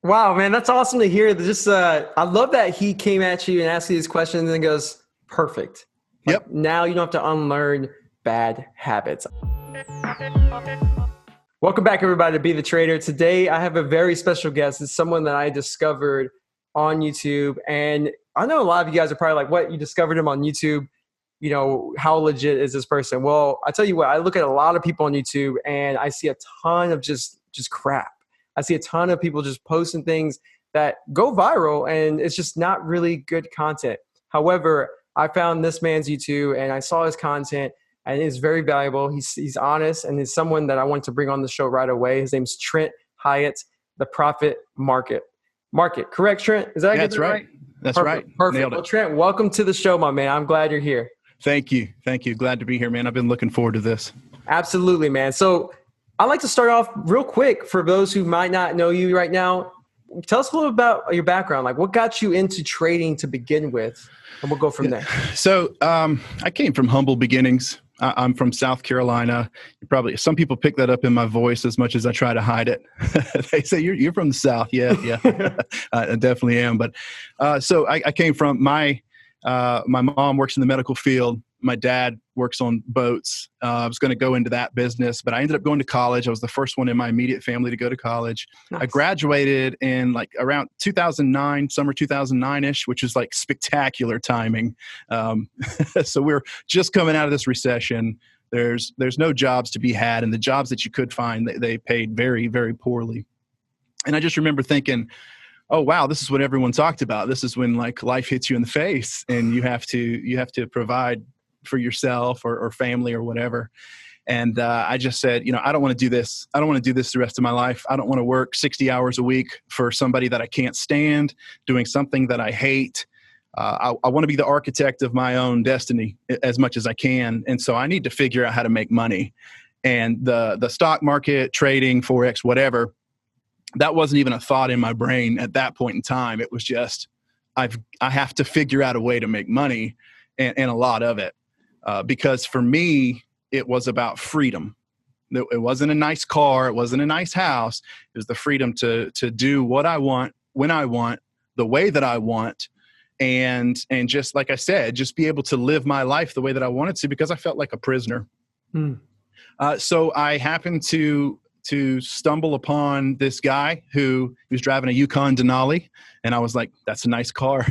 Wow, man, that's awesome to hear. Just, I love that he came at you and asked you these questions and goes, perfect. Like, Yep. now you don't have to unlearn bad habits. Welcome back, everybody, to Be the Trader. Today, I have a very special guest. It's someone that I discovered on YouTube. And I know a lot of you guys are probably like, what? You discovered him on YouTube? You know, how legit is this person? Well, I tell you what, I look at a lot of people on YouTube and I see a ton of just crap. I see a ton of people just posting things that go viral and it's just not really good content. However, I found this man's YouTube and I saw his content and it's very valuable. He's honest and he's someone that I want to bring on the show right away. His name's Trent Hiott, the Profit Market. Correct, Trent? Is that Yeah, that's right. That's Perfect. right. Perfect. Nailed it. Well, Trent, welcome to the show, my man. I'm glad you're here. Thank you. Thank you. Glad to be here, man. I've been looking forward to this. Absolutely, man. So I'd like to start off real quick for those who might not know you right now. Tell us a little about your background. Like, what got you into trading to begin with? And we'll go from there. So I came from humble beginnings. I'm from South Carolina. Some people pick that up in my voice as much as I try to hide it. They say, you're from the South. Yeah. I definitely am. But so I came from my mom works in the medical field. My dad works on boats. I was going to go into that business, but I ended up going to college. I was the first one in my immediate family to go to college. Nice. I graduated in like around 2009, summer 2009-ish, which is like spectacular timing. So we're just coming out of this recession. There's no jobs to be had, and the jobs that you could find, they paid very, very poorly. And I just remember thinking, oh, wow, this is what everyone talked about. This is when like life hits you in the face and you have to provide for yourself or family or whatever. And I just said, I don't want to do this. I don't want to do this the rest of my life. I don't want to work 60 hours a week for somebody that I can't stand, doing something that I hate. I want to be the architect of my own destiny as much as I can. And so I need to figure out how to make money. And the stock market, trading, Forex, whatever, that wasn't even a thought in my brain at that point in time. It was just, I have to figure out a way to make money and a lot of it. Because for me, it was about freedom. It wasn't a nice car. It wasn't a nice house. It was the freedom to do what I want, when I want, the way that I want. And just like I said, just be able to live my life the way that I wanted to, because I felt like a prisoner. So I happened to stumble upon this guy who was driving a Yukon Denali. And I was like, that's a nice car.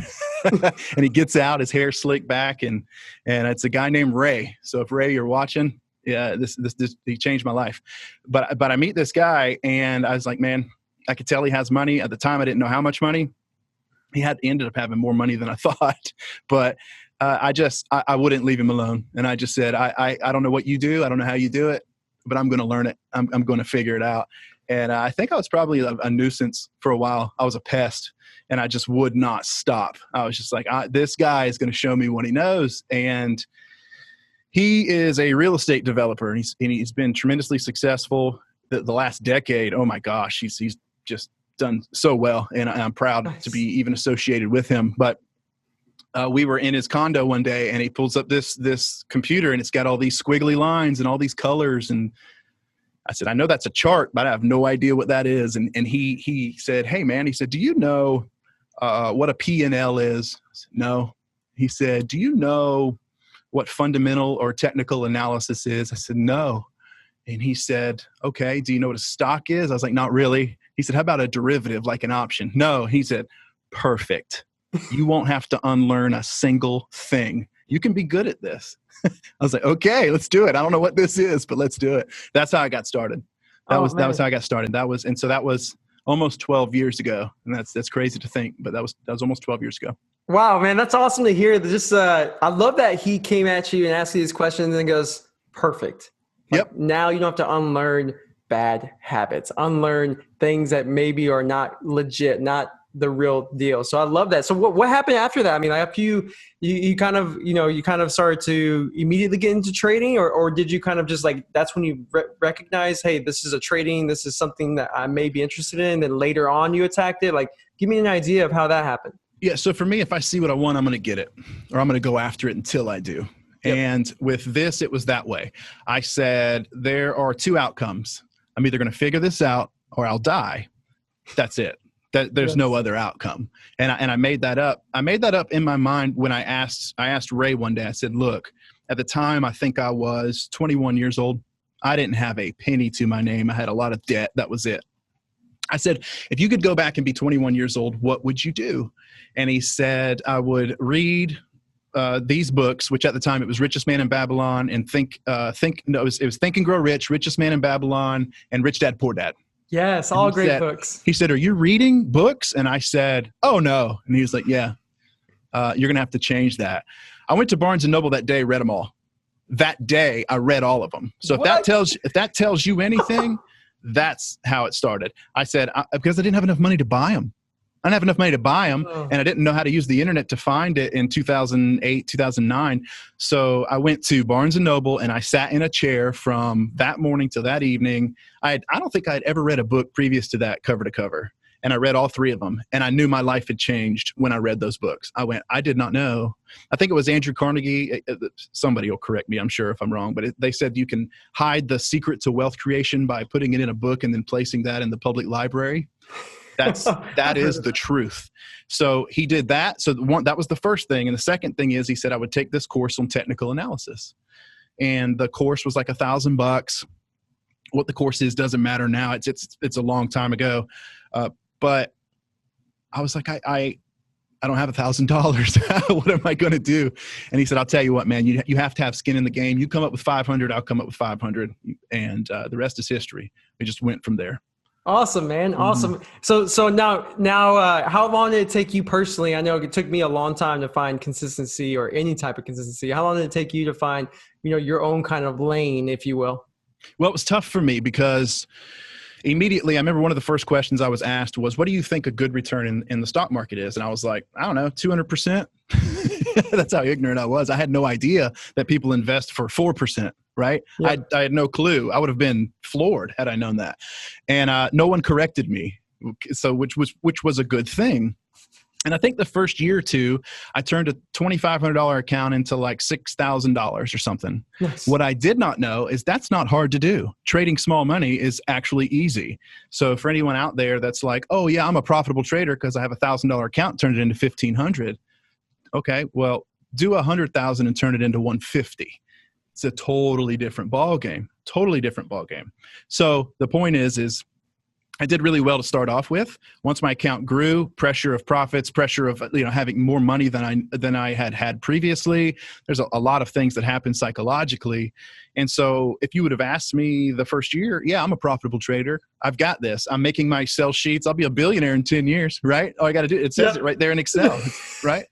And he gets out, his hair slicked back, and it's a guy named Ray. So if Ray, you're watching, yeah, this he changed my life. But I meet this guy and I was like, man, I could tell he has money. At the time, I didn't know how much money. He ended up having more money than I thought. But I wouldn't leave him alone. And I just said, I don't know what you do. I don't know how you do it, but I'm going to learn it. I'm going to figure it out. And I think I was probably a nuisance for a while. I was a pest, and I just would not stop. I was just like, this guy is going to show me what he knows. And he is a real estate developer, and he's been tremendously successful the last decade. Oh my gosh, he's just done so well, and I'm proud to be even associated with him. But we were in his condo one day, and he pulls up this computer, and it's got all these squiggly lines and all these colors. And I said, I know that's a chart, but I have no idea what that is. And he said, hey man, he said, do you know what a P&L is? I said, no. He said, do you know what fundamental or technical analysis is? I said, no. And he said, okay, do you know what a stock is? I was like, not really. He said, how about a derivative, like an option? No. He said, perfect. You won't have to unlearn a single thing. You can be good at this. I was like, okay, let's do it. I don't know what this is, but let's do it. That's how I got started. That was how I got started. That was almost 12 years ago. And that's crazy to think, but that was almost 12 years ago. Wow, man, that's awesome to hear. Just I love that he came at you and asked you these questions and goes, perfect. Yep. Now you don't have to unlearn bad habits, unlearn things that maybe are not legit, not the real deal. So I love that. So what happened after that? I mean, after you kind of started to immediately get into trading, or did you kind of just like, that's when you recognize, hey, this is this is something that I may be interested in. And then later on you attacked it. Like, give me an idea of how that happened. Yeah. So for me, if I see what I want, I'm going to get it, or I'm going to go after it until I do. Yep. And with this, it was that way. I said, there are two outcomes. I'm either going to figure this out or I'll die. That's it. that there's Yes. no other outcome. And I made that up. I made that up in my mind when I asked Ray one day. I said, look, at the time, I think I was 21 years old. I didn't have a penny to my name. I had a lot of debt. That was it. I said, if you could go back and be 21 years old, what would you do? And he said, I would read these books, which at the time it was Richest Man in Babylon and it was Think and Grow Rich, Richest Man in Babylon, and Rich Dad, Poor Dad. Yes, And all great books. He said, are you reading books? And I said, oh no. And he was like, yeah, you're going to have to change that. I went to Barnes and Noble that day, read them all. That day I read all of them. So if that tells you anything, that's how it started. I said, because I didn't have enough money to buy them. I didn't have enough money to buy them, and I didn't know how to use the internet to find it in 2008, 2009. So I went to Barnes & Noble, and I sat in a chair from that morning till that evening. I don't think I'd ever read a book previous to that cover to cover, and I read all three of them, and I knew my life had changed when I read those books. I did not know. I think it was Andrew Carnegie. Somebody will correct me, I'm sure, if I'm wrong, but they said you can hide the secret to wealth creation by putting it in a book and then placing that in the public library. That is the truth. So he did that. So that was the first thing. And the second thing is he said, I would take this course on technical analysis. And the course was like $1,000. What the course is doesn't matter now. It's a long time ago. But I was like, I don't have $1,000. What am I going to do? And he said, I'll tell you what, man, you have to have skin in the game. You come up with 500, I'll come up with 500. And the rest is history. We just went from there. Awesome, man. Awesome. So now, how long did it take you personally? I know it took me a long time to find consistency or any type of consistency. How long did it take you to find, your own kind of lane, if you will? Well, it was tough for me because immediately, I remember one of the first questions I was asked was, what do you think a good return in the stock market is? And I was like, I don't know, 200%. That's how ignorant I was. I had no idea that people invest for 4%. Right. Yeah. I had no clue. I would have been floored had I known that. And no one corrected me. So which was a good thing. And I think the first year or two, I turned a $2,500 account into like $6,000 or something. Yes. What I did not know is that's not hard to do. Trading small money is actually easy. So for anyone out there that's like, oh yeah, I'm a profitable trader because I have $1,000 account, turned it into 1,500. Okay, well, do 100,000 and turn it into 150. It's a totally different ball game. So the point is I did really well to start off with. Once my account grew, pressure of profits, pressure of having more money than I had previously. There's a lot of things that happen psychologically. And so if you would have asked me the first year, yeah, I'm a profitable trader. I've got this. I'm making my Excel sheets. I'll be a billionaire in 10 years, right? All I got to do, it says it right there in Excel, right?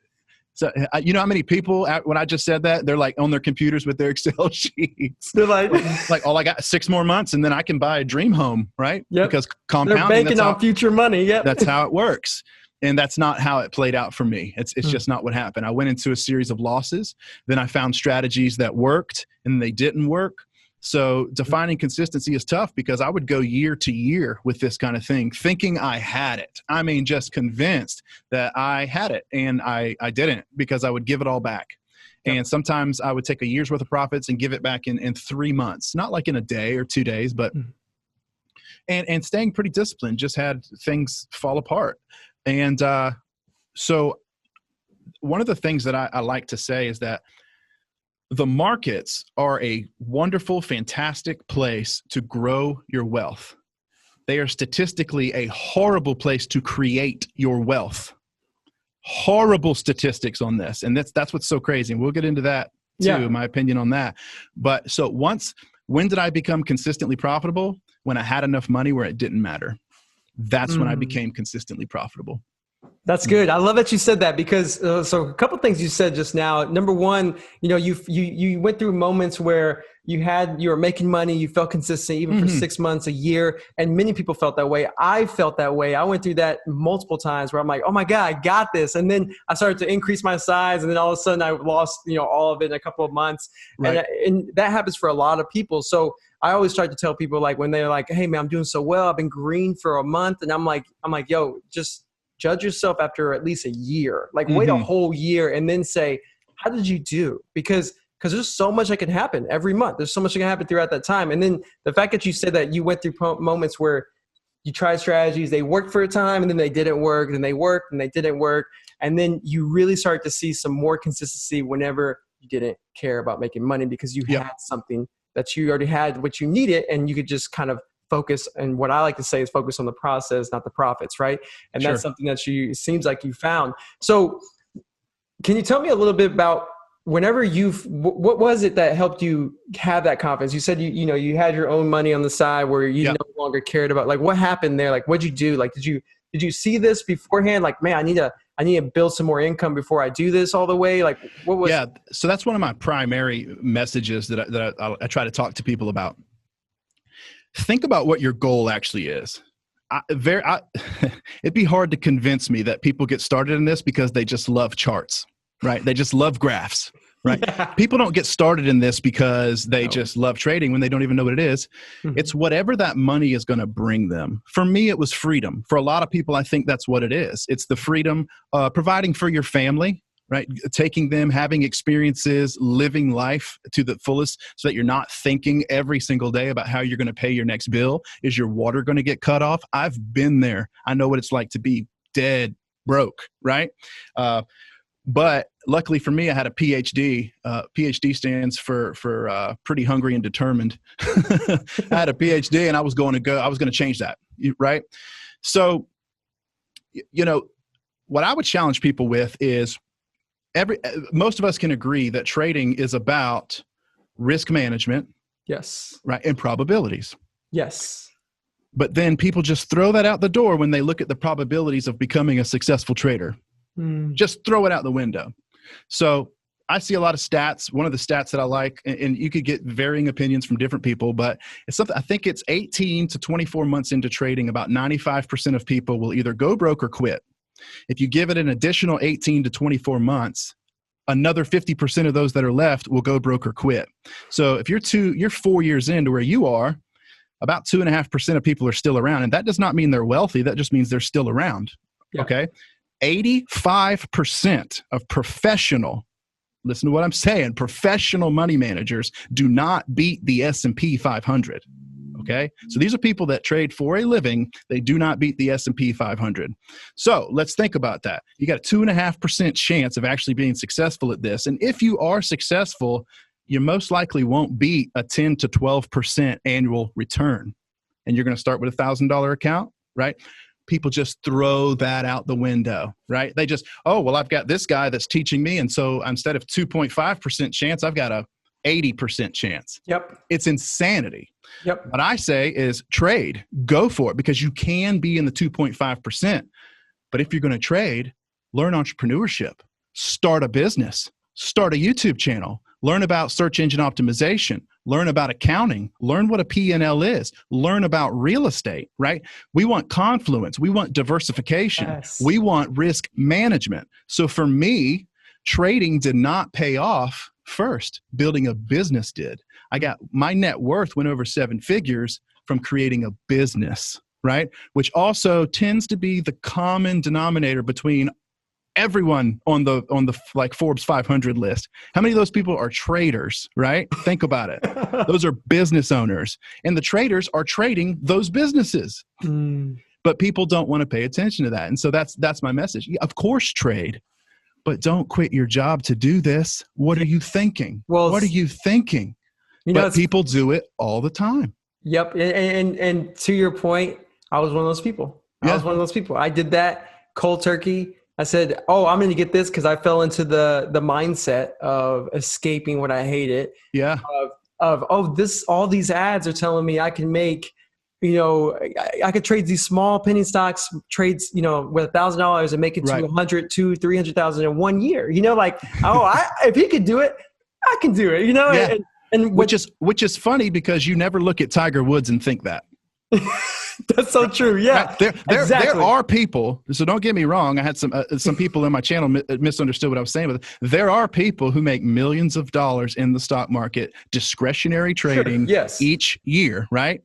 So, you know how many people, when I just said that, they're like on their computers with their Excel sheets. They're like, all I got 6 more months and then I can buy a dream home, right? Yep. Because compounding, they're banking on future money. Yep. That's how it works. And that's not how it played out for me. It's just not what happened. I went into a series of losses. Then I found strategies that worked and they didn't work. So defining consistency is tough because I would go year to year with this kind of thing, thinking I had it. I mean, just convinced that I had it, and I didn't because I would give it all back. Yep. And sometimes I would take a year's worth of profits and give it back in 3 months, not like in a day or 2 days, but and staying pretty disciplined, just had things fall apart. And so one of the things that I like to say is that the markets are a wonderful, fantastic place to grow your wealth. They are statistically a horrible place to create your wealth. Horrible statistics on this. And that's what's so crazy. And we'll get into that too, my opinion on that. But so when did I become consistently profitable? When I had enough money where it didn't matter. That's when I became consistently profitable. That's good. I love that you said that because so a couple of things you said just now. Number one, you went through moments where you were making money, you felt consistent even for 6 months, a year, and many people felt that way. I felt that way. I went through that multiple times where I'm like, oh my God, I got this. And then I started to increase my size, and then all of a sudden I lost, all of it in a couple of months. Right. And that happens for a lot of people. So I always try to tell people, like, when they're like, hey man, I'm doing so well, I've been green for a month, and I'm like, yo, just judge yourself after at least a year, like wait a whole year and then say, how did you do? Because there's so much that can happen every month. There's so much that can happen throughout that time. And then the fact that you said that you went through moments where you try strategies, they worked for a time and then they didn't work, then they worked and they didn't work. And then you really start to see some more consistency whenever you didn't care about making money because you had something that you already had what you needed, and you could just kind of focus. And what I like to say is focus on the process, not the profits, right? And that's something that it seems like you found. So can you tell me a little bit about whenever what was it that helped you have that confidence? You said you had your own money on the side where you no longer cared about, like, what happened there? Like, what'd you do? Like, did you see this beforehand? Like, man, I need to build some more income before I do this all the way. Like, what was? Yeah. So that's one of my primary messages that I try to talk to people about. Think about what your goal actually is. It'd be hard to convince me that people get started in this because they just love charts, right? They just love graphs, right? Yeah. People don't get started in this because they just love trading when they don't even know what it is. Mm-hmm. It's whatever that money is going to bring them. For me, it was freedom. For a lot of people, I think that's what it is. It's the freedom, providing for your family, right? Taking them, having experiences, living life to the fullest so that you're not thinking every single day about how you're going to pay your next bill. Is your water going to get cut off? I've been there. I know what it's like to be dead broke, right? But luckily for me, I had a PhD. PhD stands for pretty hungry and determined. I had a PhD and I was going to change that, right? So, what I would challenge people with is most of us can agree that trading is about risk management. Yes. Right. And probabilities. Yes. But then people just throw that out the door when they look at the probabilities of becoming a successful trader. Just throw it out the window. So I see a lot of stats. One of the stats that I like, and you could get varying opinions from different people, but it's something, I think it's 18 to 24 months into trading, about 95% of people will either go broke or quit. If you give it an additional 18 to 24 months, another 50% of those that are left will go broke or quit. So if you're 4 years into where you are, about 2.5% of people are still around. And that does not mean they're wealthy. That just means they're still around. Yeah. Okay. 85% of professional, listen to what I'm saying, professional money managers do not beat the S&P 500. Okay. So these are people that trade for a living. They do not beat the S&P 500. So let's think about that. You got a 2.5% chance of actually being successful at this. And if you are successful, you most likely won't beat a 10 to 12% annual return. And you're going to start with $1,000 account, right? People just throw that out the window, right? They just, I've got this guy that's teaching me. And so instead of 2.5% chance, I've got a 80% chance. Yep. It's insanity. Yep. What I say is trade, go for it, because you can be in the 2.5%. But if you're going to trade, learn entrepreneurship, start a business, start a YouTube channel, learn about search engine optimization, learn about accounting, learn what a P&L is, learn about real estate, right? We want confluence. We want diversification. Yes. We want risk management. So for me, trading did not pay off first. Building a business did. My net worth went over 7 figures from creating a business, right? Which also tends to be the common denominator between everyone on the like Forbes 500 list. How many of those people are traders, right? Think about it. Those are business owners, and the traders are trading those businesses. But people don't want to pay attention to that. And so that's my message. Of course, trade, but don't quit your job to do this. What are you thinking? Well, what are you thinking? But people do it all the time. Yep. And to your point, I was one of those people. I did that cold turkey. I said, I'm going to get this because I fell into the mindset of escaping what I hated. Yeah. All these ads are telling me I can make, I could trade these small penny stocks trades, with $1,000 and make it to 100, 200, 300,000 in 1 year. If he could do it, I can do it. Yeah. And which is funny because you never look at Tiger Woods and think that. That's so true. Yeah, there are people. So don't get me wrong. I had some people in my channel misunderstood what I was saying, but there are people who make millions of dollars in the stock market, discretionary trading each year, right?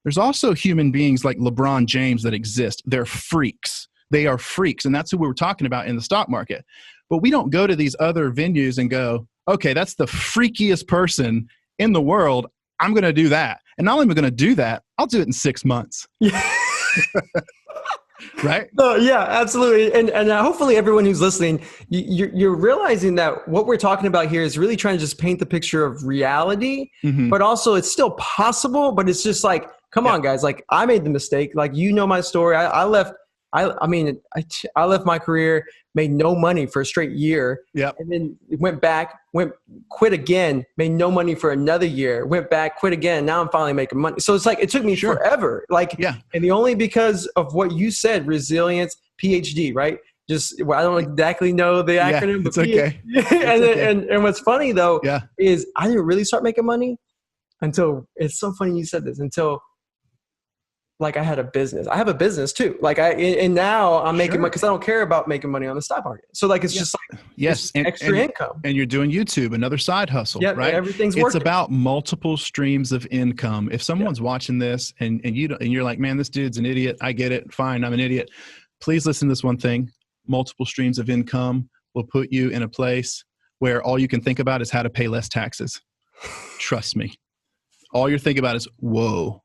There's also human beings like LeBron James that exist. They're freaks. They are freaks, and that's who we were talking about in the stock market. But we don't go to these other venues and go, okay, that's the freakiest person in the world. I'm going to do that. And not only am I going to do that, I'll do it in 6 months. Right? No, yeah, absolutely. And hopefully everyone who's listening, you're realizing that what we're talking about here is really trying to just paint the picture of reality, Mm-hmm. but also it's still possible, but it's just like, come on, guys. Like, I made the mistake. Like, you know my story. I left, I left my career, made no money for a straight year, Yep. and then went back, quit again, made no money for another year, went back, quit again. Now I'm finally making money. So it's like, it took me forever. Like, Yeah. and the only because of what you said, resilience, PhD, right? Just, well, I don't exactly know the acronym, but it's okay. And what's funny though, Yeah. is I didn't really start making money until, it's so funny you said this, until like I had a business. I have a business too. Like and now I'm making money because I don't care about making money on the stock market. So like, it's just like, yes, extra income. And you're doing YouTube, another side hustle, right? Everything's It's working. about multiple streams of income. If someone's watching this and you're like, man, this dude's an idiot. I get it. Fine. I'm an idiot. Please listen to this one thing. Multiple streams of income will put you in a place where all you can think about is how to pay less taxes. Trust me. All you're thinking about is, whoa,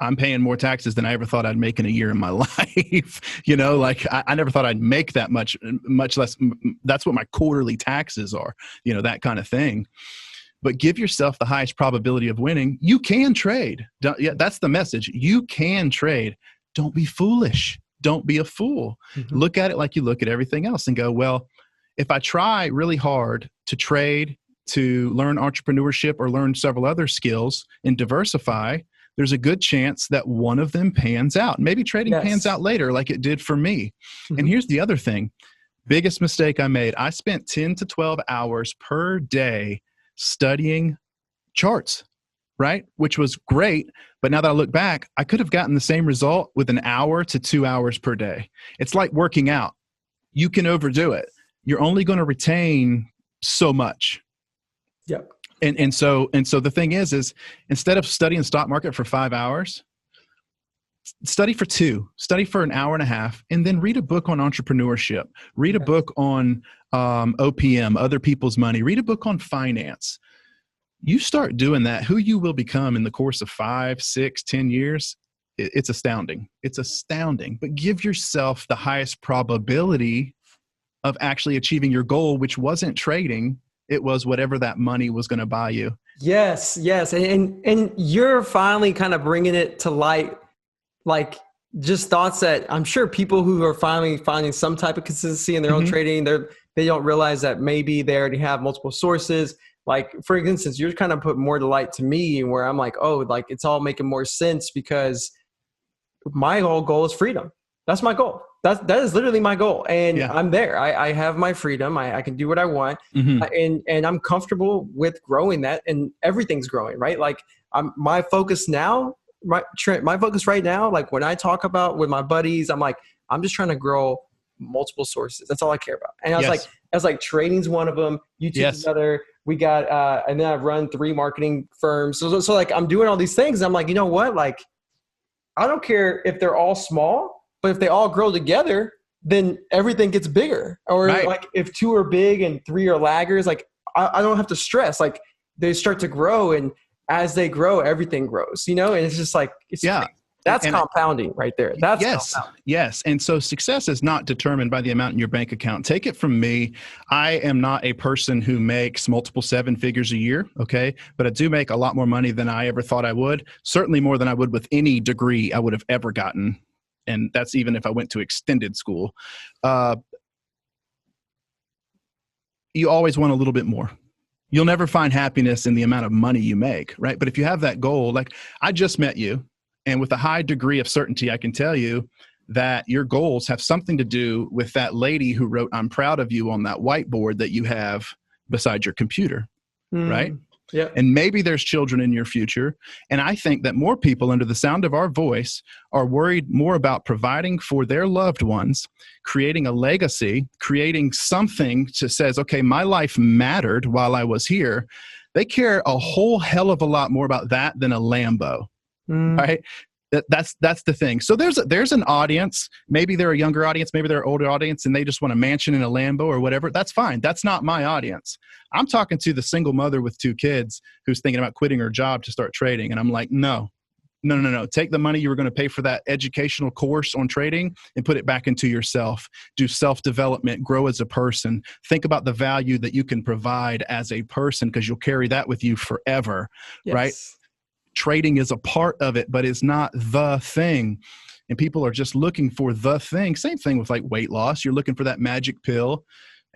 I'm paying more taxes than I ever thought I'd make in a year in my life. You know, like I never thought I'd make that much less. That's what my quarterly taxes are, you know, that kind of thing. But give yourself the highest probability of winning. You can trade. That's the message. You can trade. Don't be foolish. Don't be a fool. Mm-hmm. Look at it like you look at everything else and go, well, if I try really hard to trade, to learn entrepreneurship or learn several other skills and diversify, there's a good chance that one of them pans out. Maybe trading pans out later like it did for me. Mm-hmm. And here's the other thing. Biggest mistake I made. I spent 10 to 12 hours per day studying charts, right? Which was great. But now that I look back, I could have gotten the same result with an hour to 2 hours per day. It's like working out. You can overdo it. You're only going to retain so much. Yep. And so the thing is instead of studying the stock market for 5 hours, study for 2, study for an hour and a half, and then read a book on entrepreneurship, read a book on OPM, other people's money, read a book on finance. You start doing that, who you will become in the course of 5, 6, 10 years, it's astounding. It's astounding. But give yourself the highest probability of actually achieving your goal, which wasn't trading. It was whatever that money was going to buy you. Yes. And you're finally kind of bringing it to light, like just thoughts that I'm sure people who are finally finding some type of consistency in their own trading, they don't realize that maybe they already have multiple sources. Like, for instance, you're kind of put more to light to me where I'm like, oh, like it's all making more sense because my whole goal is freedom. That's my goal. That is literally my goal. And I'm there. I have my freedom. I can do what I want. Mm-hmm. And I'm comfortable with growing that, and everything's growing, right? Like my focus now, my focus right now, like when I talk about with my buddies, I'm like, I'm just trying to grow multiple sources. That's all I care about. And I was like, trading's one of them. YouTube's another. We got, and then I've run 3 marketing firms. So like I'm doing all these things. I'm like, you know what? Like, I don't care if they're all small, but if they all grow together, then everything gets bigger. Or like if 2 are big and 3 are laggers, like I don't have to stress. Like they start to grow, and as they grow, everything grows, you know? And it's just like, that's compounding right there. That's compounding. Yes. And so success is not determined by the amount in your bank account. Take it from me. I am not a person who makes multiple 7 figures a year. Okay. But I do make a lot more money than I ever thought I would. Certainly more than I would with any degree I would have ever gotten. And that's even if I went to extended school. You always want a little bit more. You'll never find happiness in the amount of money you make, right? But if you have that goal, like I just met you, and with a high degree of certainty, I can tell you that your goals have something to do with that lady who wrote, "I'm proud of you" on that whiteboard that you have beside your computer, right? Yeah. And maybe there's children in your future. And I think that more people under the sound of our voice are worried more about providing for their loved ones, creating a legacy, creating something that says, okay, my life mattered while I was here. They care a whole hell of a lot more about that than a Lambo, right? That's the thing. So there's an audience. Maybe they're a younger audience. Maybe they're an older audience, and they just want a mansion and a Lambo or whatever. That's fine. That's not my audience. I'm talking to the single mother with 2 kids who's thinking about quitting her job to start trading. And I'm like, no, No. Take the money you were going to pay for that educational course on trading and put it back into yourself. Do self-development, grow as a person. Think about the value that you can provide as a person, because you'll carry that with you forever, right? Yes. Trading is a part of it, but it's not the thing. And people are just looking for the thing. Same thing with like weight loss. You're looking for that magic pill.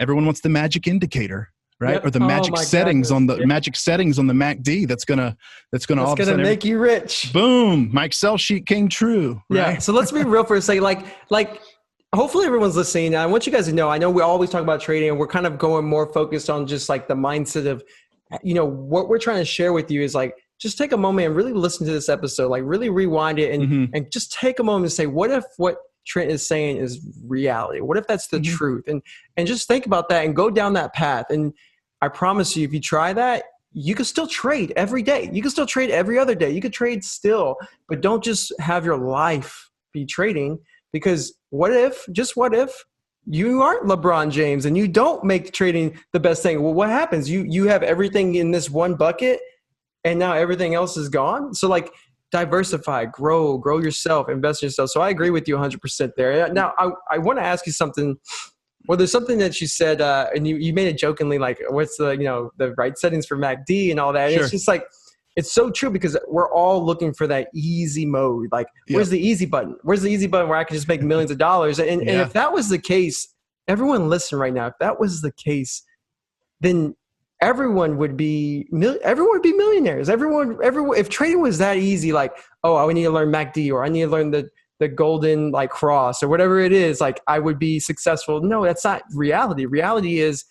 Everyone wants the magic indicator, right? Yep. Or the Oh magic my settings goodness. on the Yep. magic settings on the MACD that's gonna all of a sudden Make you rich. boom, my Excel sheet came true. Right? Yeah. So let's be real for a second. Like hopefully everyone's listening. I want you guys to know, I know we always talk about trading and we're kind of going more focused on just like the mindset of, what we're trying to share with you is like, just take a moment and really listen to this episode, like really rewind it and just take a moment and say, what if what Trent is saying is reality? What if that's the truth? And just think about that and go down that path. And I promise you, if you try that, you can still trade every day. You can still trade every other day. You could trade still, but don't just have your life be trading, because what if you aren't LeBron James and you don't make trading the best thing? Well, what happens? You have everything in this one bucket and now everything else is gone. So like diversify, grow yourself, invest in yourself. So I agree with you 100% there. Now I want to ask you something. Well, there's something that you said, and you made it jokingly, like what's the right settings for MACD and all that. And Sure. it's just like, it's so true, because we're all looking for that easy mode. Like, where's the easy button? Where's the easy button where I can just make millions of dollars? And if that was the case, everyone listen right now. If that was the case, then everyone would be millionaires. Everyone, if trading was that easy, like, oh, I need to learn MACD, or I need to learn the golden like cross or whatever it is, like I would be successful. No, that's not reality. Reality is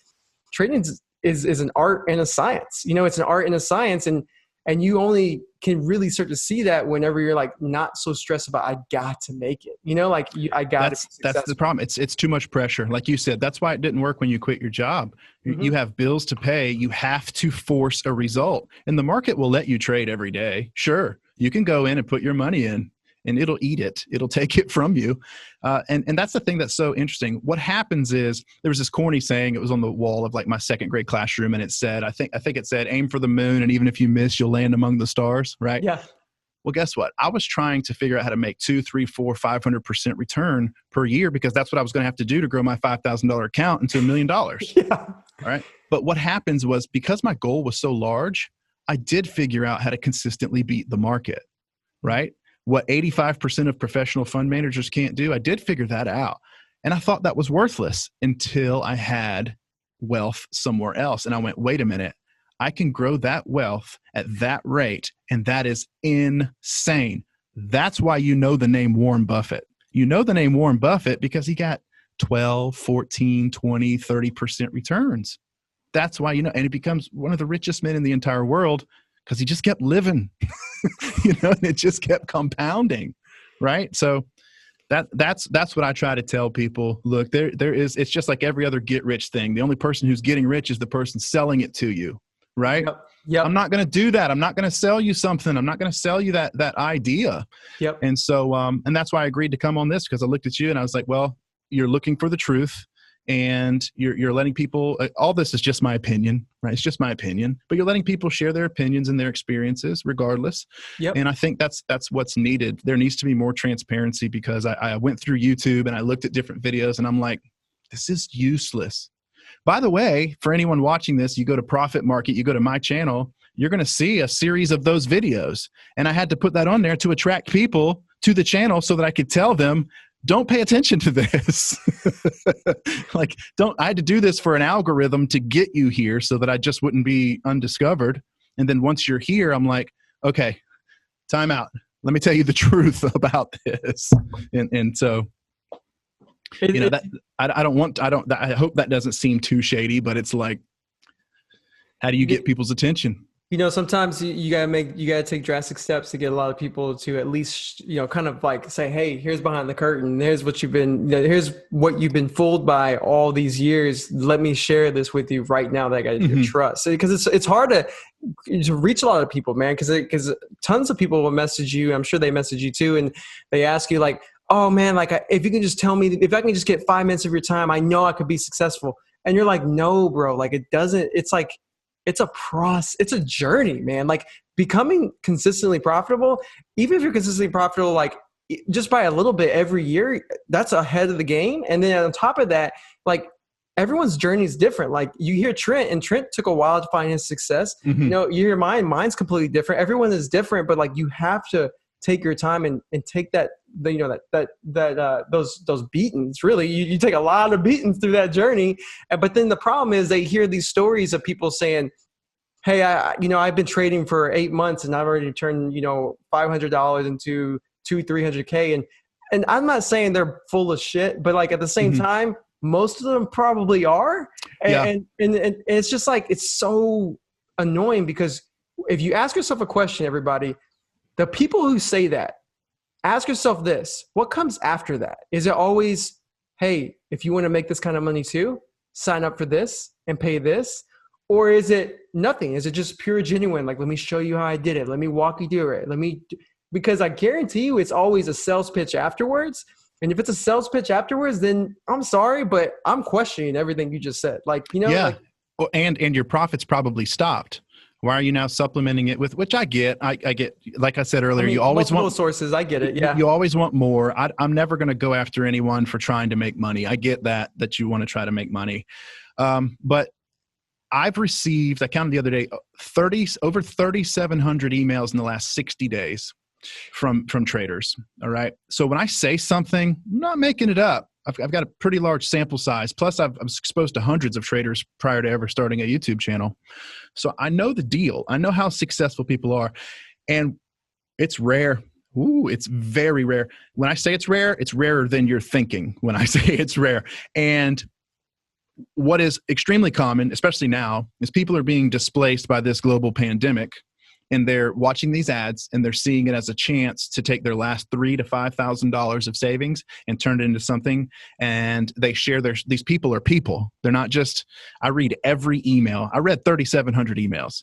trading is an art and a science. It's an art and a science, and you only can really start to see that whenever you're like not so stressed about I got to make it. I got to. That's the problem. It's too much pressure. Like you said, that's why it didn't work when you quit your job. You have bills to pay. You have to force a result, and the market will let you trade every day. Sure, you can go in and put your money in, and it'll eat it. It'll take it from you. And that's the thing that's so interesting. What happens is, there was this corny saying, it was on the wall of like my second grade classroom, and it said, I think it said, aim for the moon, and even if you miss, you'll land among the stars, right? Yeah. Well, guess what? I was trying to figure out how to make 2, 3, 4, 500% return per year, because that's what I was going to have to do to grow my $5,000 account into $1 million. Yeah. All right. But what happens was, because my goal was so large, I did figure out how to consistently beat the market, right? What 85% of professional fund managers can't do, I did figure that out. And I thought that was worthless until I had wealth somewhere else. And I went, wait a minute, I can grow that wealth at that rate. And that is insane. That's why you know the name Warren Buffett. You know the name Warren Buffett because he got 12, 14, 20, 30% returns. That's why, and he becomes one of the richest men in the entire world, because he just kept living, and it just kept compounding, right? So that's what I try to tell people. Look, it's just like every other get rich thing. The only person who's getting rich is the person selling it to you, right? Yep. I'm not going to do that. I'm not going to sell you something. I'm not going to sell you that idea. Yep. And so, and that's why I agreed to come on this, because I looked at you and I was like, well, you're looking for the truth. And you're letting people, all this is just my opinion, right? It's just my opinion, but you're letting people share their opinions and their experiences regardless. Yep. And I think that's what's needed. There needs to be more transparency, because I went through YouTube and I looked at different videos and I'm like, this is useless. By the way, for anyone watching this, you go to Profit Market, you go to my channel, you're going to see a series of those videos. And I had to put that on there to attract people to the channel so that I could tell them, don't pay attention to this. I had to do this for an algorithm to get you here so that I just wouldn't be undiscovered. And then once you're here, I'm like, okay, time out. Let me tell you the truth about this. And so, I hope that doesn't seem too shady, but it's like, how do you get people's attention? Sometimes you gotta take drastic steps to get a lot of people to at least, kind of like say, hey, here's behind the curtain. Here's what here's what you've been fooled by all these years. Let me share this with you right now that I got your trust. Because it's hard to reach a lot of people, man. Because tons of people will message you. I'm sure they message you too, and they ask you like, oh man, like if you can just tell me, if I can just get 5 minutes of your time, I know I could be successful. And you're like, no, bro. Like it doesn't. It's like, it's a process. It's a journey, man. Like becoming consistently profitable, even if you're consistently profitable, like just by a little bit every year, that's ahead of the game. And then on top of that, like everyone's journey is different. Like you hear Trent, and Trent took a while to find his success. Mm-hmm. You know, you hear mine's completely different. Everyone is different, but like you have to take your time and take that, you know, those beatings. Really, you take a lot of beatings through that journey. But then the problem is they hear these stories of people saying, hey, I've been trading for 8 months and I've already turned, you know, $500 into 300K. And I'm not saying they're full of shit, but like at the same time, most of them probably are. And it's just like, it's so annoying because if you ask yourself a question, everybody, the people who say that, ask yourself this: what comes after that? Is it always, hey, if you want to make this kind of money too, sign up for this and pay this? Or is it nothing? Is it just pure genuine? Like, let me show you how I did it. Let me walk you through it. Because I guarantee you it's always a sales pitch afterwards. And if it's a sales pitch afterwards, then I'm sorry, but I'm questioning everything you just said. Like, you know, yeah. And your profits probably stopped. Why are you now supplementing it with, which I get, I get, like I said earlier, you always want sources. I get it. Yeah. You always want more. I'm never going to go after anyone for trying to make money. I get that you want to try to make money. But I've received, I counted the other day, over 3,700 emails in the last 60 days from traders. All right. So when I say something, I'm not making it up. I've got a pretty large sample size. Plus, I'm exposed to hundreds of traders prior to ever starting a YouTube channel. So I know the deal. I know how successful people are. And it's rare. Ooh, it's very rare. When I say it's rare, it's rarer than you're thinking when I say it's rare. And what is extremely common, especially now, is people are being displaced by this global pandemic. And they're watching these ads and they're seeing it as a chance to take their last $3,000 to $5,000 of savings and turn it into something. And they share these people are people. They're not just, I read every email. I read 3,700 emails,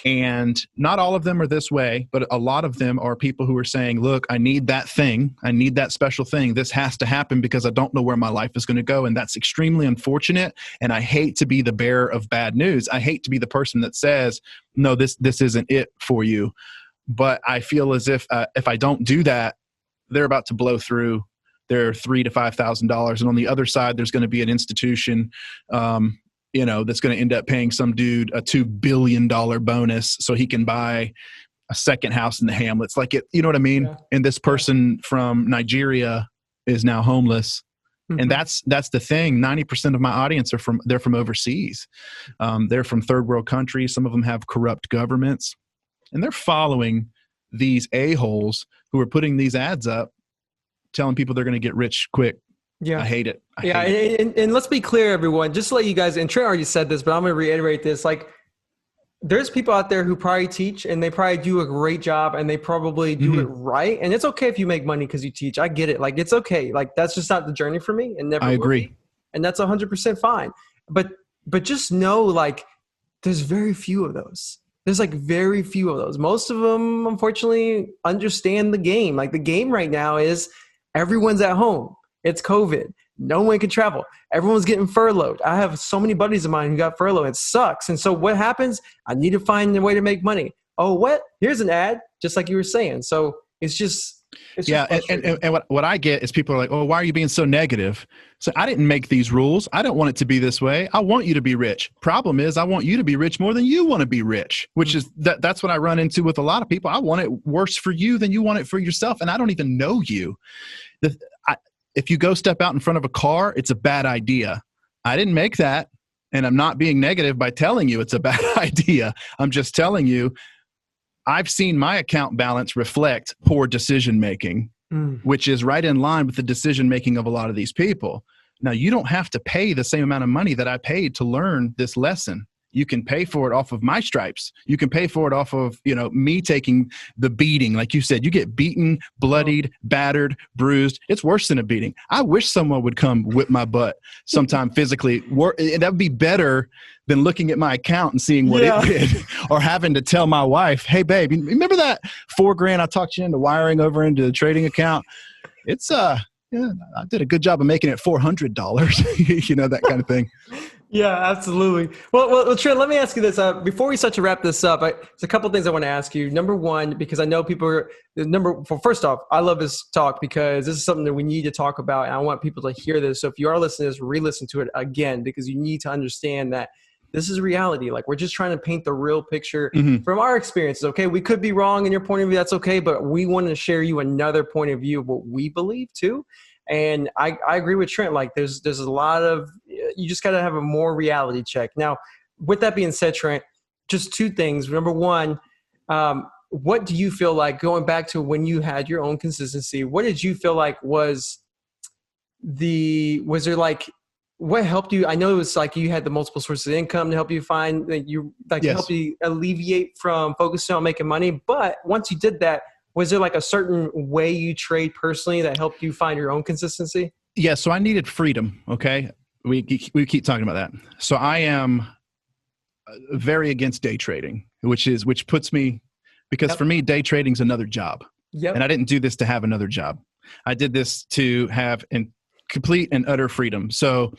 and not all of them are this way, but a lot of them are people who are saying, look, I need that thing. I need that special thing. This has to happen because I don't know where my life is going to go. And that's extremely unfortunate. And I hate to be the bearer of bad news. I hate to be the person that says, no, this isn't it for you. But I feel as if I don't do that, they're about to blow through their $3,000 to $5,000. And on the other side, there's going to be an institution, that's going to end up paying some dude a $2 billion bonus so he can buy a second house in the Hamlets. Like it, you know what I mean? Yeah. And this person from Nigeria is now homeless. And that's the thing. 90% of my audience they're from overseas. They're from third world countries. Some of them have corrupt governments, and they're following these a-holes who are putting these ads up, telling people they're going to get rich quick. Yeah. I hate it. And let's be clear, everyone, just to let you guys, and Trent already said this, but I'm going to reiterate this. Like, there's people out there who probably teach and they probably do a great job and they probably do it right. And it's okay if you make money because you teach. I get it. Like, it's okay. Like, that's just not the journey for me, and never. I agree. And that's 100% fine. But just know, like, there's very few of those. There's like very few of those. Most of them, unfortunately, understand the game. Like, the game right now is everyone's at home. It's COVID. No one can travel. Everyone's getting furloughed. I have so many buddies of mine who got furloughed. It sucks. And so what happens? I need to find a way to make money. Oh, what? Here's an ad, just like you were saying. So it's just and what I get is people are like, oh, why are you being so negative? So I didn't make these rules. I don't want it to be this way. I want you to be rich. Problem is, I want you to be rich more than you want to be rich, which is that's what I run into with a lot of people. I want it worse for you than you want it for yourself. And I don't even know you. If you go step out in front of a car, it's a bad idea. I didn't make that, and I'm not being negative by telling you it's a bad idea. I'm just telling you, I've seen my account balance reflect poor decision-making, which is right in line with the decision-making of a lot of these people. Now, you don't have to pay the same amount of money that I paid to learn this lesson. You can pay for it off of my stripes. You can pay for it off of, me taking the beating. Like you said, you get beaten, bloodied, battered, bruised. It's worse than a beating. I wish someone would come whip my butt sometime physically. That would be better than looking at my account and seeing what it did, or having to tell my wife, hey, babe, remember that $4,000 I talked you into wiring over into the trading account? It's, I did a good job of making it $400, that kind of thing. Yeah, absolutely. Well, Trent, let me ask you this. Before we start to wrap this up, there's a couple things I want to ask you. Number one, because I know people are, well, first off, I love this talk because this is something that we need to talk about. And I want people to hear this. So if you are listening to this, re-listen to it again, because you need to understand that this is reality. Like, we're just trying to paint the real picture from our experiences. Okay. We could be wrong in your point of view. That's okay. But we want to share you another point of view of what we believe too. And I agree with Trent. Like, there's a lot of, you just got to have a more reality check. Now, with that being said, Trent, just two things. Number one, what do you feel like, going back to when you had your own consistency, what did you feel like was there like, what helped you? I know it was like you had the multiple sources of income to help you find that you like to help you alleviate from focusing on making money. But once you did that, was there like a certain way you trade personally that helped you find your own consistency? Yeah. So I needed freedom. Okay. We keep talking about that. So I am very against day trading, which puts me, because for me, day trading is another job. And I didn't do this to have another job. I did this to have complete and utter freedom. So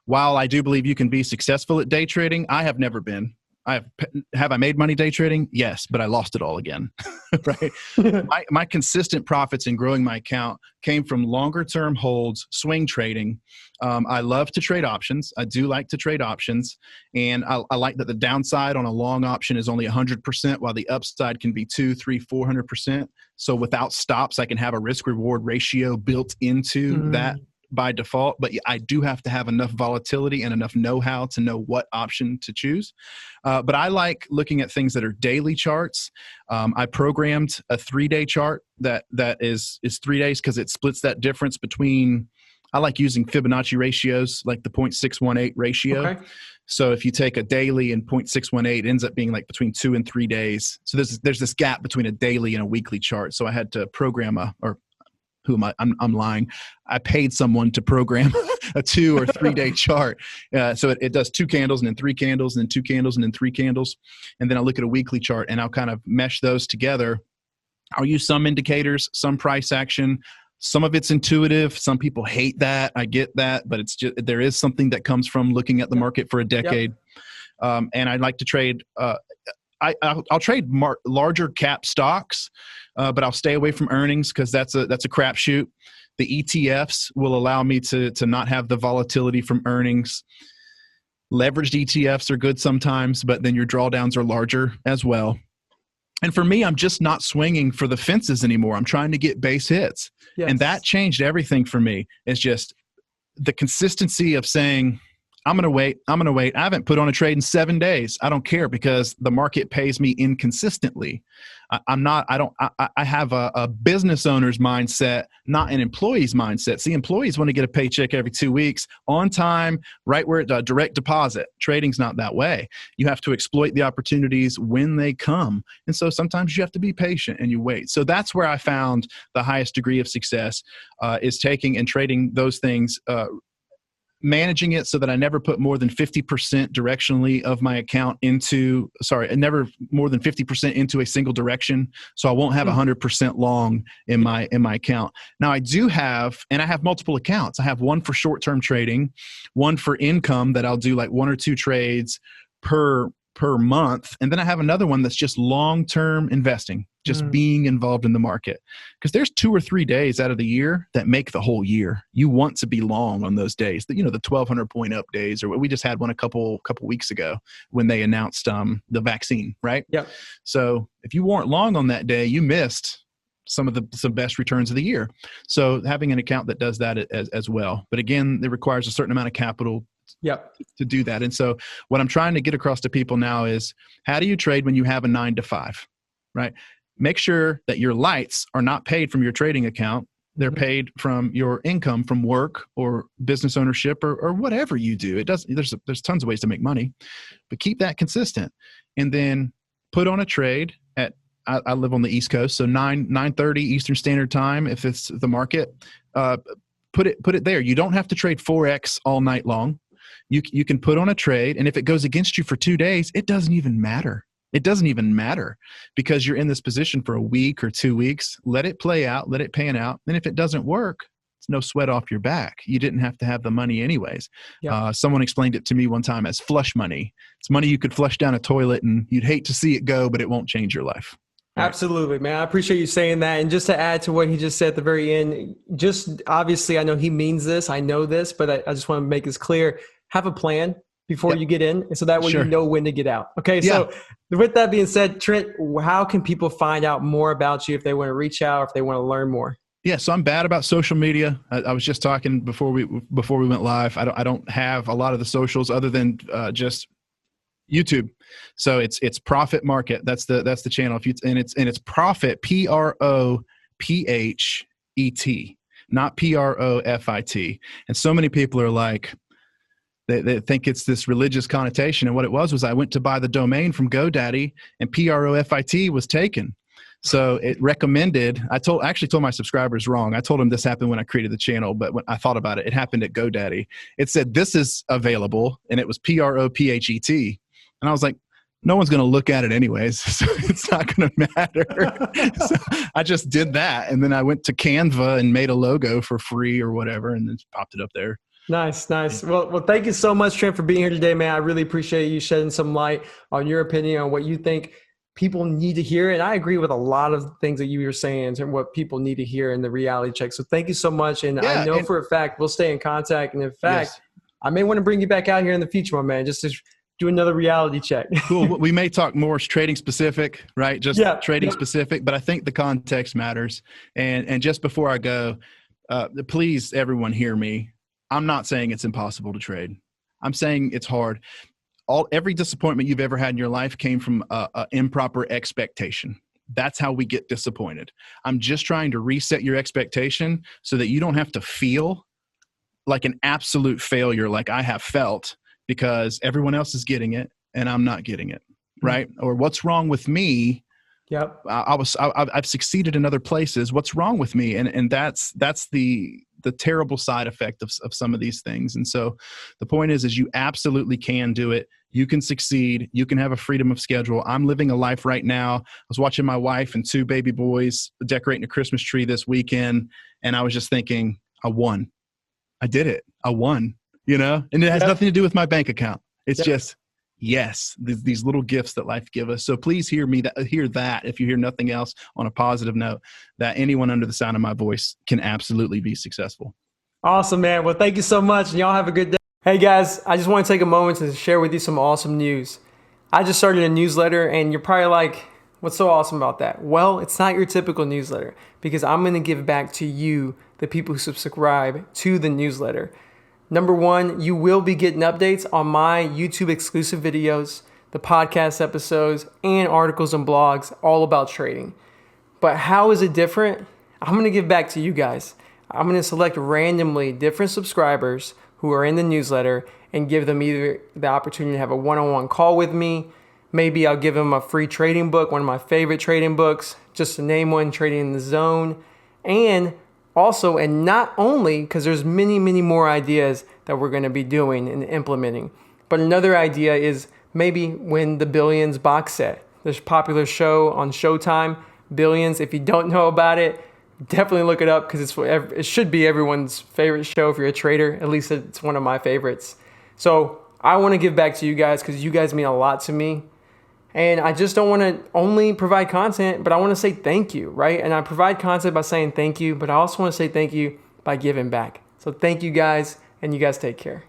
while I do believe you can be successful at day trading, I have never been. Have I made money day trading? Yes, but I lost it all again, right? My consistent profits in growing my account came from longer term holds, swing trading. I love to trade options. I do like to trade options. And I like that the downside on a long option is only 100%, while the upside can be 200, 300, 400%. So without stops, I can have a risk reward ratio built into that by default, but I do have to have enough volatility and enough know-how to know what option to choose. But I like looking at things that are daily charts. I programmed a 3-day chart that is 3 days because it splits that difference between, I like using Fibonacci ratios, like the 0.618 ratio. Okay. So if you take a daily and 0.618, it ends up being like between 2 and 3 days. So there's this gap between a daily and a weekly chart. So I had to program who am I? I'm lying. I paid someone to program a 2 or 3 day chart. So it does 2 candles and then 3 candles and then 2 candles and then 3 candles. And then I'll look at a weekly chart and I'll kind of mesh those together. I'll use some indicators, some price action. Some of it's intuitive. Some people hate that. I get that, but it's just, there is something that comes from looking at the market for a decade. And I like to trade, I'll trade larger cap stocks, but I'll stay away from earnings because that's a crapshoot. The ETFs will allow me to not have the volatility from earnings. Leveraged ETFs are good sometimes, but then your drawdowns are larger as well. And for me, I'm just not swinging for the fences anymore. I'm trying to get base hits. Yes. And that changed everything for me. It's just the consistency of saying, I'm going to wait. I haven't put on a trade in 7 days. I don't care because the market pays me inconsistently. I have a business owner's mindset, not an employee's mindset. See, employees want to get a paycheck every 2 weeks on time, right where it's direct deposit. Trading's not that way. You have to exploit the opportunities when they come. And so sometimes you have to be patient and you wait. So that's where I found the highest degree of success is taking and trading those things, managing it so that I never put more than 50% directionally of my account never more than 50% into a single direction. So I won't have 100% long in my account. Now I have multiple accounts. I have one for short-term trading, one for income that I'll do like 1 or 2 trades per month. And then I have another one that's just long-term investing, just being involved in the market. Because there's 2 or 3 days out of the year that make the whole year. You want to be long on those days. The 1,200 point up days, or we just had one a couple weeks ago when they announced the vaccine, right? Yeah. So if you weren't long on that day, you missed some best returns of the year. So having an account that does that as well. But again, it requires a certain amount of capital to do that. And so what I'm trying to get across to people now is, how do you trade when you have a 9 to 5, right? Make sure that your lights are not paid from your trading account. They're paid from your income from work or business ownership or whatever you do. There's tons of ways to make money, but keep that consistent. And then put on a trade at, I live on the East Coast, so 9:30 Eastern Standard Time. If it's the market, put it there. You don't have to trade 4X all night long. You can put on a trade, and if it goes against you for 2 days, it doesn't even matter. It doesn't even matter because you're in this position for a week or 2 weeks. Let it play out. Let it pan out. And if it doesn't work, It's no sweat off your back. You didn't have to have the money anyways. Yep. Someone explained it to me one time as flush money. It's money you could flush down a toilet and you'd hate to see it go, but it won't change your life. Right. Absolutely, man. I appreciate you saying that. And just to add to what he just said at the very end, just obviously, I know he means this. I know this, but I just want to make this clear. Have a plan before you get in. And so that way you know when to get out. Okay. So with that being said, Trent, how can people find out more about you if they want to reach out, or if they want to learn more? Yeah, so I'm bad about social media. I was just talking before we went live. I don't have a lot of the socials other than just YouTube. So it's Profit Market. That's the channel. And it's Profit, PROPHET, not PROFIT. And so many people are like, they think it's this religious connotation. And what it was I went to buy the domain from GoDaddy, and PROFIT was taken. So it recommended, I actually told my subscribers wrong. I told them this happened when I created the channel, but when I thought about it, it happened at GoDaddy. It said, this is available, and it was PROPHET. And I was like, no one's going to look at it anyways, so it's not going to matter. So I just did that. And then I went to Canva and made a logo for free or whatever, and then popped it up there. Nice. Well, thank you so much, Trent, for being here today, man. I really appreciate you shedding some light on your opinion on what you think people need to hear. And I agree with a lot of things that you were saying and what people need to hear in the reality check. So thank you so much. And I know for a fact we'll stay in contact. And in fact, I may want to bring you back out here in the future, my man, just to do another reality check. Cool. We may talk more trading specific, right? Just trading specific, but I think the context matters. And just before I go, please, everyone hear me. I'm not saying it's impossible to trade. I'm saying it's hard. Every disappointment you've ever had in your life came from a improper expectation. That's how we get disappointed. I'm just trying to reset your expectation so that you don't have to feel like an absolute failure like I have felt because everyone else is getting it and I'm not getting it, right? Or what's wrong with me? Yep. I've succeeded in other places. What's wrong with me? And that's the terrible side effect of some of these things. And so the point is you absolutely can do it. You can succeed. You can have a freedom of schedule. I'm living a life right now. I was watching my wife and 2 baby boys decorating a Christmas tree this weekend. And I was just thinking, I won. I did it. I won, and it has nothing to do with my bank account. It's just, yes, these little gifts that life gives us. So please hear that if you hear nothing else on a positive note, that anyone under the sound of my voice can absolutely be successful. Awesome, man. Well, thank you so much. And y'all have a good day. Hey guys, I just want to take a moment to share with you some awesome news. I just started a newsletter and you're probably like, what's so awesome about that? Well, it's not your typical newsletter because I'm going to give back to you, the people who subscribe to the newsletter. Number one, you will be getting updates on my YouTube exclusive videos, the podcast episodes, and articles and blogs all about trading. But how is it different? I'm going to give back to you guys. I'm going to select randomly different subscribers who are in the newsletter and give them either the opportunity to have a one-on-one call with me. Maybe I'll give them a free trading book, one of my favorite trading books, just to name one, Trading in the Zone. And also, and not only, because there's many, many more ideas that we're going to be doing and implementing. But another idea is maybe win the Billions box set. There's a popular show on Showtime, Billions. If you don't know about it, definitely look it up because it should be everyone's favorite show if you're a trader. At least it's one of my favorites. So I want to give back to you guys because you guys mean a lot to me. And I just don't want to only provide content, but I want to say thank you, right? And I provide content by saying thank you, but I also want to say thank you by giving back. So thank you guys, and you guys take care.